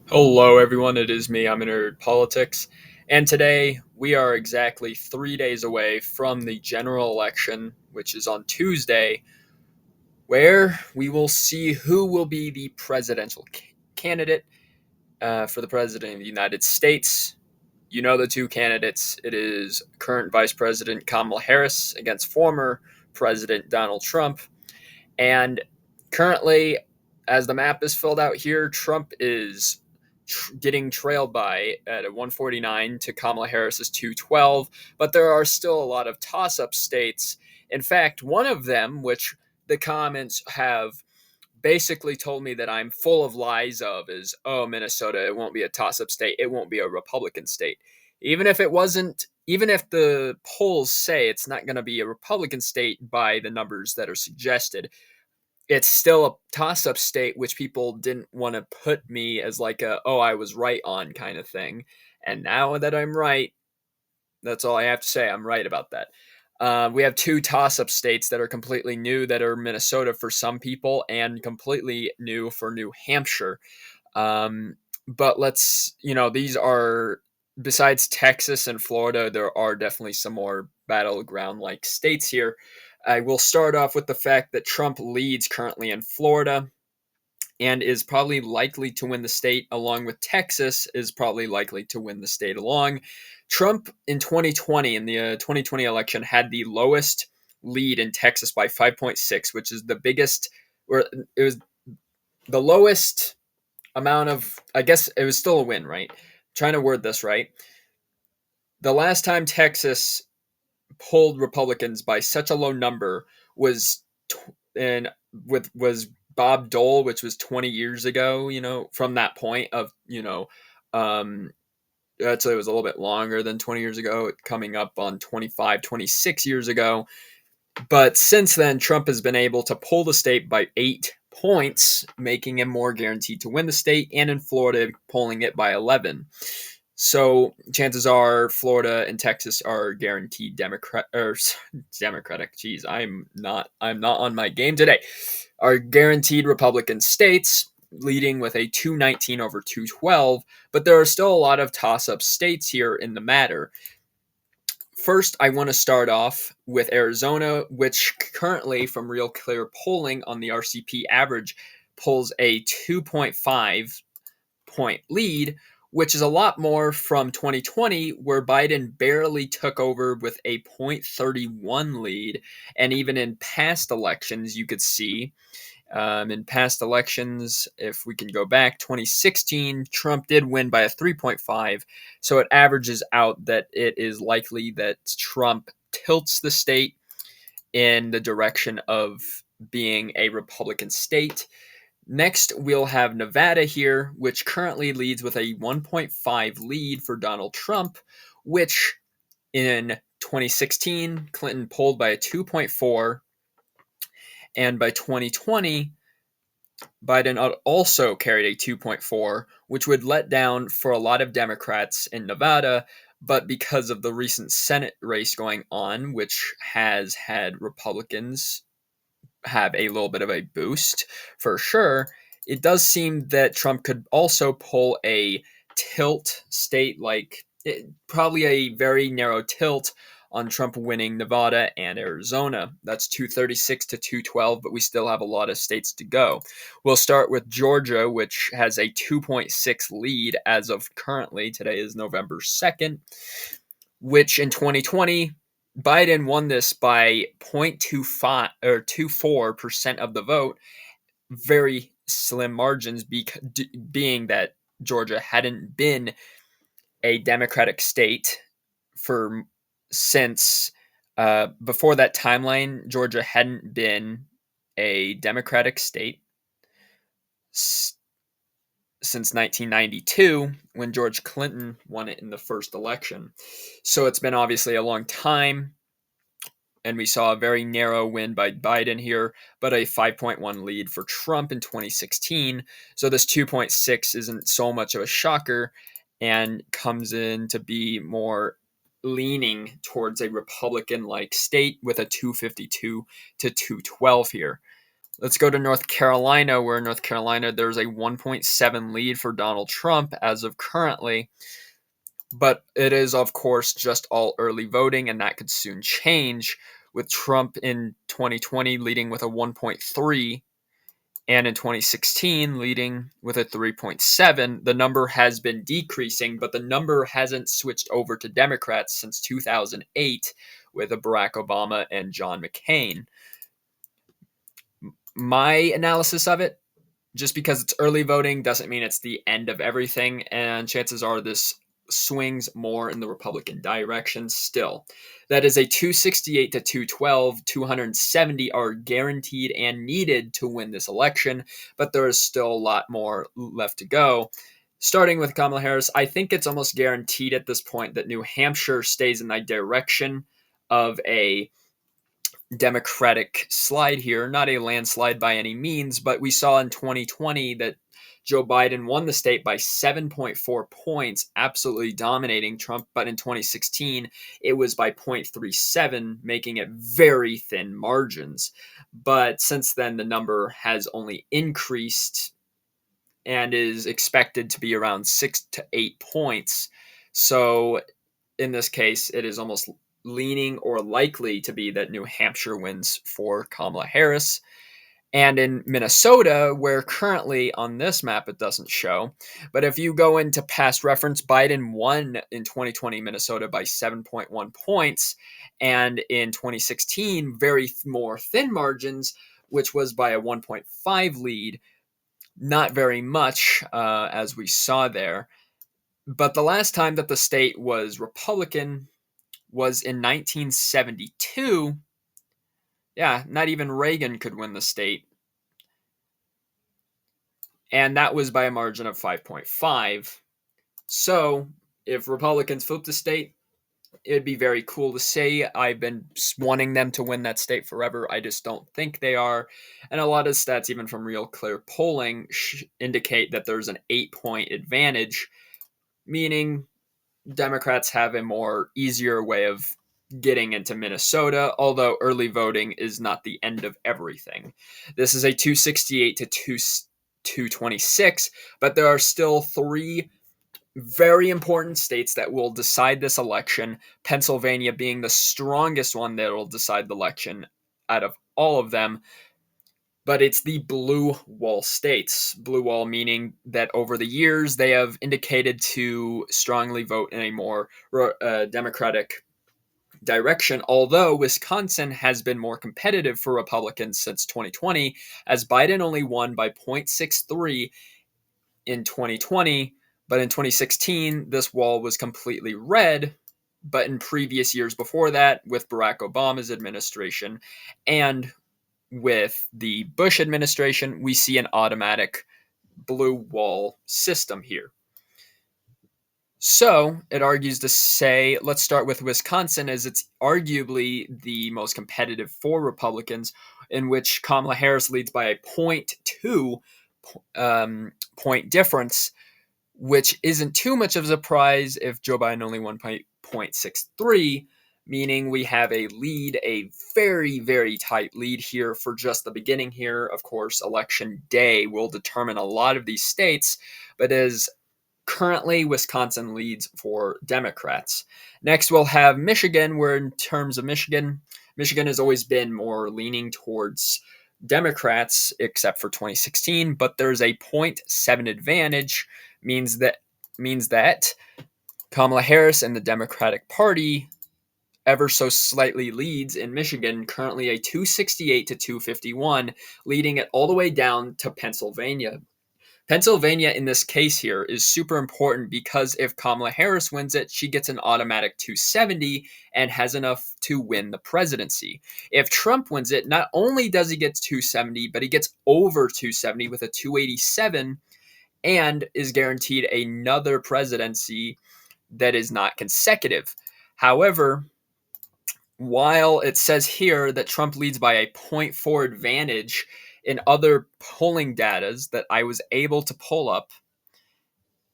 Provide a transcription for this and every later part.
Hello, everyone. It is me. I'm in Nerd Politics. And today we are exactly 3 days away from the general election, which is on Tuesday, where we will see who will be the presidential candidate for the president of the United States. You know the two candidates. It is current Vice President Kamala Harris against former President Donald Trump. And currently, as the map is filled out here, Trump is getting trailed by at a 149 to Kamala Harris's 212, but there are still a lot of toss-up states. In fact, one of them, which the comments have basically told me that I'm full of lies of, is Minnesota, it won't be a toss-up state, it won't be a Republican state. Even if it wasn't, even if the polls say it's not going to be a Republican state by the numbers that are suggested, it's still a toss-up state, which people didn't want to put me as like I was right on kind of thing. And now that I'm right, that's all I have to say. I'm right about that. We have two toss-up states that are completely new, that are Minnesota for some people and completely new for New Hampshire. But these are, besides Texas and Florida, there are definitely some more battleground like states here. I will start off with the fact that Trump leads currently in Florida and is probably likely to win the state, along with Texas is probably likely to win the state along. Trump in 2020, in the 2020 election, had the lowest lead in Texas by 5.6, which is the biggest, or it was the lowest amount of, I guess it was still a win, right? Trying to word this right. The last time Texas pulled Republicans by such a low number was and was Bob Dole, which was 20 years ago. From that point of actually it was a little bit longer than 20 years ago, coming up on 25, 26 years ago. But since then, Trump has been able to pull the state by 8 points, making him more guaranteed to win the state, and in Florida, pulling it by 11. So chances are Florida and Texas are guaranteed Democratic. Geez, I'm not on my game today. Are guaranteed Republican states, leading with a 219 over 212, but there are still a lot of toss-up states here in the matter. First, I want to start off with Arizona, which currently, from Real Clear polling on the RCP average, pulls a 2.5 point lead, which is a lot more from 2020, where Biden barely took over with a 0.31 lead. And even in past elections, you could see in past elections, if we can go back, 2016, Trump did win by a 3.5. So it averages out that it is likely that Trump tilts the state in the direction of being a Republican state. Next, we'll have Nevada here, which currently leads with a 1.5 lead for Donald Trump, which in 2016, Clinton polled by a 2.4. And by 2020, Biden also carried a 2.4, which would let down for a lot of Democrats in Nevada. But because of the recent Senate race going on, which has had Republicans have a little bit of a boost for sure, it does seem that Trump could also pull a tilt state, probably a very narrow tilt on Trump winning Nevada and Arizona. That's 236 to 212, but we still have a lot of states to go. We'll start with Georgia, which has a 2.6 lead as of currently. Today is November 2nd, which in 2020 Biden won this by 0.25 or 24% of the vote, very slim margins, being that Georgia hadn't been a Democratic state for since before that timeline. Georgia hadn't been a Democratic state since 1992, when George Clinton won it in the first election. So it's been obviously a long time, and we saw a very narrow win by Biden here, but a 5.1 lead for Trump in 2016. So this 2.6 isn't so much of a shocker and comes in to be more leaning towards a Republican-like state with a 252 to 212 here. Let's go to North Carolina, where in North Carolina there's a 1.7 lead for Donald Trump as of currently. But it is, of course, just all early voting, and that could soon change, with Trump in 2020 leading with a 1.3 and in 2016 leading with a 3.7. The number has been decreasing, but the number hasn't switched over to Democrats since 2008 with a Barack Obama and John McCain. My analysis of it, just because it's early voting doesn't mean it's the end of everything, and chances are this swings more in the Republican direction still. That is a 268 to 212. 270 are guaranteed and needed to win this election, but there is still a lot more left to go. Starting with Kamala Harris, I think it's almost guaranteed at this point that New Hampshire stays in the direction of a Democratic slide here, not a landslide by any means, but we saw in 2020 that Joe Biden won the state by 7.4 points, absolutely dominating Trump. But in 2016, it was by 0.37, making it very thin margins. But since then, the number has only increased and is expected to be around 6 to 8 points. So in this case, it is almost leaning or likely to be that New Hampshire wins for Kamala Harris. And in Minnesota, where currently on this map it doesn't show, but if you go into past reference, Biden won in 2020 Minnesota by 7.1 points, and in 2016, very more thin margins, which was by a 1.5 lead. Not very much, as we saw there. But the last time that the state was Republican was in 1972. Yeah, not even Reagan could win the state. And that was by a margin of 5.5. So, if Republicans flip the state, it'd be very cool to see. I've been wanting them to win that state forever. I just don't think they are. And a lot of stats, even from Real Clear polling, indicate that there's an 8-point advantage, meaning Democrats have a more easier way of getting into Minnesota, although early voting is not the end of everything. This is a 268 to 226, but there are still three very important states that will decide this election, Pennsylvania being the strongest one that will decide the election out of all of them. But it's the blue wall states. Blue wall meaning that over the years they have indicated to strongly vote in a more Democratic direction, although Wisconsin has been more competitive for Republicans since 2020, as Biden only won by 0.63 in 2020, but in 2016, this wall was completely red. But in previous years before that, with Barack Obama's administration and with the Bush administration, we see an automatic blue wall system here. So it argues to say, let's start with Wisconsin, as it's arguably the most competitive for Republicans, in which Kamala Harris leads by a 0.2 point difference, which isn't too much of a surprise if Joe Biden only won 0.63, meaning we have a lead, a very, very tight lead here for just the beginning here. Of course, election day will determine a lot of these states, but as currently Wisconsin leads for Democrats. Next, we'll have Michigan, where in terms of Michigan has always been more leaning towards Democrats, except for 2016, but there's a 0.7 advantage, means that Kamala Harris and the Democratic Party ever so slightly leads in Michigan, currently a 268 to 251, leading it all the way down to Pennsylvania. Pennsylvania in this case here is super important because if Kamala Harris wins it, she gets an automatic 270 and has enough to win the presidency. If Trump wins it, not only does he get 270, but he gets over 270 with a 287 and is guaranteed another presidency that is not consecutive. However, while it says here that Trump leads by a 0.4 advantage, in other polling datas that I was able to pull up,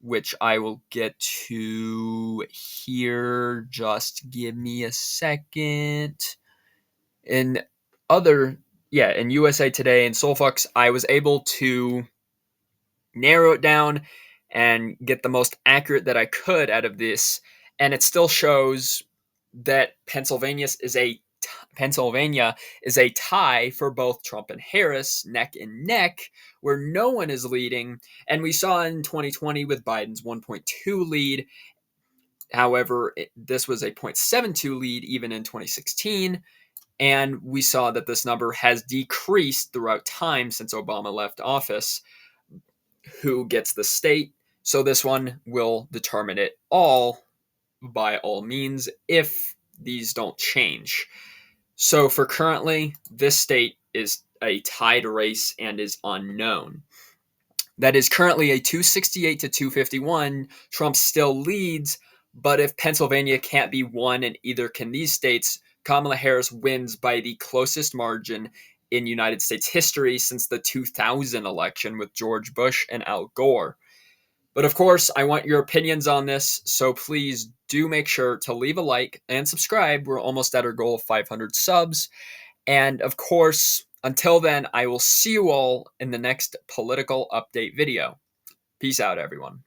which I will get to here, just give me a second. In other yeah, in USA Today and Soulfox, I was able to narrow it down and get the most accurate that I could out of this, and it still shows that Pennsylvania is a tie for both Trump and Harris, neck and neck, where no one is leading. And we saw in 2020 with Biden's 1.2 lead. However, this was a 0.72 lead even in 2016. And we saw that this number has decreased throughout time since Obama left office. Who gets the state? So this one will determine it all by all means if these don't change. So for currently, this state is a tied race and is unknown. That is currently a 268 to 251. Trump still leads, but if Pennsylvania can't be won and either can these states, Kamala Harris wins by the closest margin in United States history since the 2000 election with George Bush and Al Gore. But of course, I want your opinions on this, so please do make sure to leave a like and subscribe. We're almost at our goal of 500 subs. And of course, until then, I will see you all in the next political update video. Peace out, everyone.